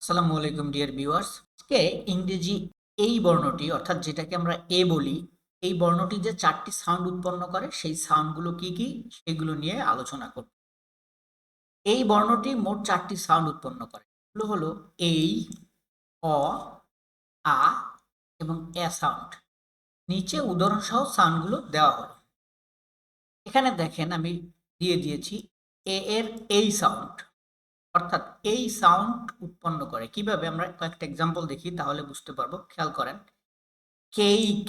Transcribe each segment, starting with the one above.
আসসালামু আলাইকুম dear viewers. আজকে ইংরেজি এই বর্ণটি অর্থাৎ যেটাকে আমরা এ বলি, এই বর্ণটি যে ৪ টি সাউন্ড উৎপন্ন করে সেই সাউন্ডগুলো কি সেগুলো নিয়ে আলোচনা করব। এই বর্ণটি মোট ৪ টি সাউন্ড উৎপন্ন করে। এগুলো হলো এই, অ, আ এবং এ সাউন্ড। নিচে উদাহরণসহ সাউন্ডগুলো দেওয়া হলো। এখানে দেখেন আমি দিয়ে দিয়েছি এ এর এই সাউন্ড, অর্থাৎ এই সাউন্ড উৎপন্ন করে কিভাবে আমরা কয়েকটা এক্সাম্পল দেখি তাহলে বুঝতে পারবো। খেয়াল করেন, কেইক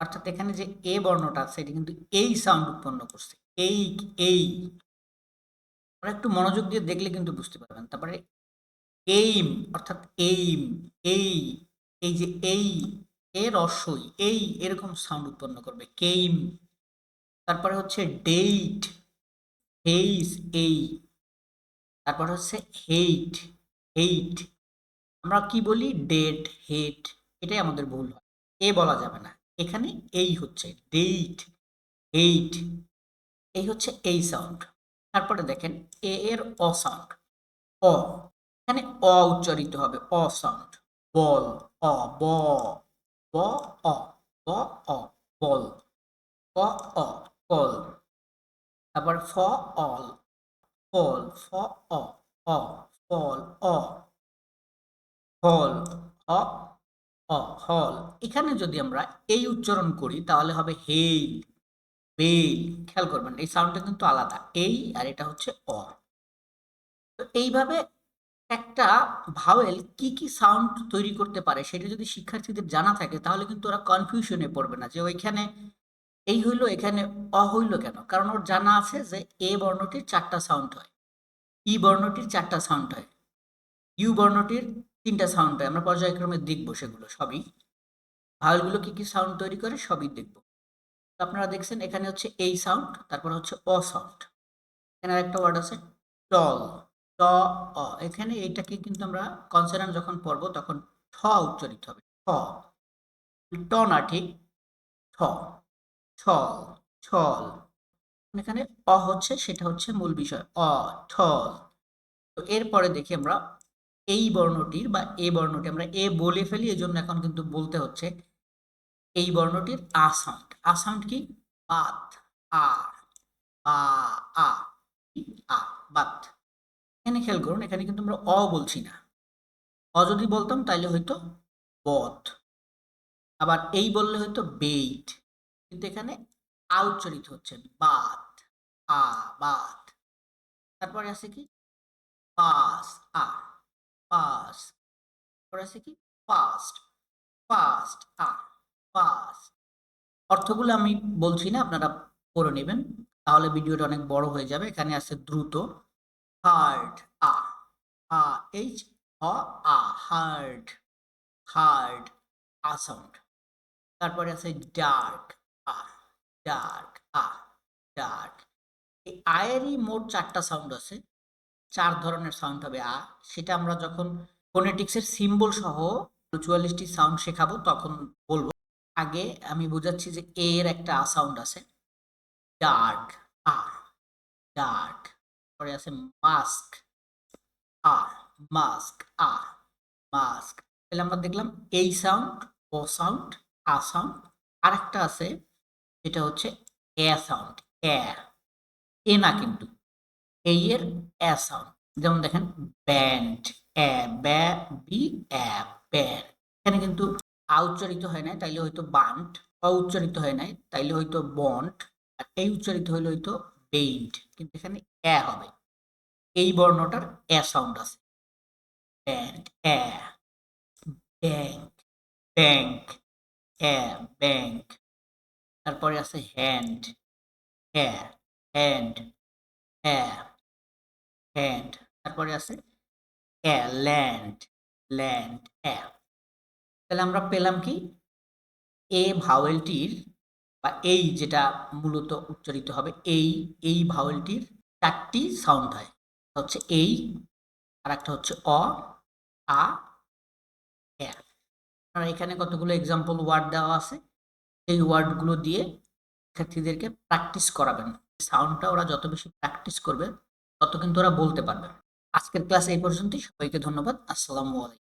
অর্থাৎ এখানে যে এ বর্ণটা আছে এটা কিন্তু এই সাউন্ড উৎপন্ন করছে। এইক, এই, আমরা একটু মনোযোগ দিয়ে দেখলে কিন্তু বুঝতে পারবেন। তারপরে এইম অর্থাৎ এইম, এই, এই যে এই এর রস্বই এই এরকম সাউন্ড উৎপন্ন করবে কেইম। তারপরে হচ্ছে ডেট, হেইস, এই, তারপর হচ্ছে হেইট, হেইট, আমরা কি বলি ডেট, হেট, এটাই আমাদের ভুল হয়, এ বলা যাবে না, এখানে এই হচ্ছে ডেট, এইট, এই হচ্ছে এই সাউন্ড। তারপরে দেখেন এ এর অ সাউন্ড, অ, এখানে অ উচ্চারিত হবে, অ সাউন্ড, বল, অ, ব, ব, অ, ব, অ, বল, ক, অ, কল। তারপর ফ, অল, ফল, ফ, অ, অ, ফল, অ, হল, অ, অ, হল। এখানে যদি আমরা এই উচ্চারণ করি তাহলে হবে হেইল, বেল। খেয়াল করবেন এই সাউন্ডটা কিন্তু আলাদা, এই আর এটা হচ্ছে অ। তো এইভাবে একটা ভাওয়েল কি সাউন্ড তৈরি করতে পারে সেটা যদি শিক্ষার্থীদের জানা থাকে তাহলে কিন্তু ওরা কনফিউশনে পড়বে না যে ওইখানে এই হইলো এখানে অ হইলো কেন, কারণ ওর জানা আছে যে এ বর্ণটির ৪টা সাউন্ড হয়, ই বর্ণটির ৪টা সাউন্ড হয়, ইউ বর্ণটির ৩টা সাউন্ড হয়। আমরা পর্যায়ক্রমে দেখব সেগুলো সবই, ভাওয়েলগুলো কি সাউন্ড তৈরি করে সবই দেখব। তো আপনারা দেখছেন এখানে হচ্ছে এই সাউন্ড, তারপর হচ্ছে অ সাউন্ড। এখানে আরেকটা ওয়ার্ড আছে টল, ট, অ। এখানে এইটাকে কিন্তু আমরা কনসোনেন্ট যখন পড়বো তখন ঠ উচ্চারিত হবে, ঠ, ট না, ঠিক ঠ, ছল, ছল। এখানে অ হচ্ছে, সেটা হচ্ছে মূল বিষয়, অ, ঠল। তো এরপরে দেখি আমরা এই বর্ণটির বা এ বর্ণটি আমরা এ বলে ফেলি, এজন্য এখন কিন্তু বলতে হচ্ছে এই বর্ণটির আ সাউন্ড। আ সাউন্ড কি? বাত, আ, বা, আ, আ, বাত। এখানে খেয়াল করুন, এখানে কিন্তু আমরা অ বলছি না, অ যদি বলতাম তাইলে হয়তো বধ, আবার এই বললে হয়তো বেইট, কিন্তু এখানে আ উচ্চারিত হচ্ছে বাত, আ, বাত। তারপরে আছে কি পাস, আ, পাস। তারপরে আছে কি ফাস্ট, ফাস্ট, আ, ফাস্ট। অর্থগুলো আমি বলছি না, আপনারা পড়ে নেবেন, তাহলে ভিডিওটা অনেক বড় হয়ে যাবে। এখানে আছে দ্রুত, হার্ড, আ, আ, এইচ, অ, আ, হার্ড, হার্ড, আ সাউন্ড। তারপরে আছে ডার্ক, আ, ডার্ক, আ, ডার্ক। এই আয়েরই মোট ৪টা সাউন্ড আছে, ৪ ধরনের সাউন্ড হবে আ। সেটা আমরা যখন ফোনেটিক্সের সিম্বল সহ ৪৪টি সাউন্ড শেখাবো তখন বলবো। আগে আমি বোঝাচ্ছি যে এ এর একটা আ সাউন্ড আছে, ডার্ক, আ, ডার্ক। পরে আছে মাস্ক, আ, মাস্ক, আ, মাস্ক। তাহলে আমরা দেখলাম এই সাউন্ড, ও সাউন্ড, আ সাউন্ড। আরেকটা আছে যেটা হচ্ছে এ সাউন্ড, এ, এ না কিন্তু, এই এর এ সাউন্ড। যেমন দেখেন ব্যান্ড, এ, ব্যা, বি, এ, ব্যান্ড। এখানে কিন্তু আ উচ্চারিত হয় নাই, তাইলে হয়তো বান্ট, অ উচ্চারিত হয় নাই তাইলে হয়তো বন্ট, আর এই উচ্চারিত হইলে হয়তো বেইন্ট, কিন্তু এখানে এ হবে, এই বর্ণটার এ সাউন্ড আছে। ব্যান্ড, এ, ব্যাংক, ব্যাংক, এ, ব্যাংক। তারপরে আছে হ্যান্ড, এ, হ্যান্ড, এ, হ্যান্ড। তারপরে আছে এ, ল্যান্ড, ল্যান্ড, এ। তাহলে আমরা পেলাম কি এ ভাওয়েলটির বা এই যেটা মূলত উচ্চারিত হবে এই ভাওয়েলটির ৪টি সাউন্ড হয়, হচ্ছে এই, আর একটা হচ্ছে অ, আ, এ। আর এখানে কতগুলো এক্সাম্পল ওয়ার্ড দেওয়া আছে, এই ওয়ার্ডগুলো দিয়ে শিক্ষার্থীদেরকে প্র্যাকটিস করাবেন। সাউন্ডটা ওরা যত বেশি প্র্যাকটিস করবে তত কিন্তু ওরা বলতে পারবে। আজকের ক্লাস এই পর্যন্তই। সবাইকে ধন্যবাদ। আসসালামু আলাইকুম।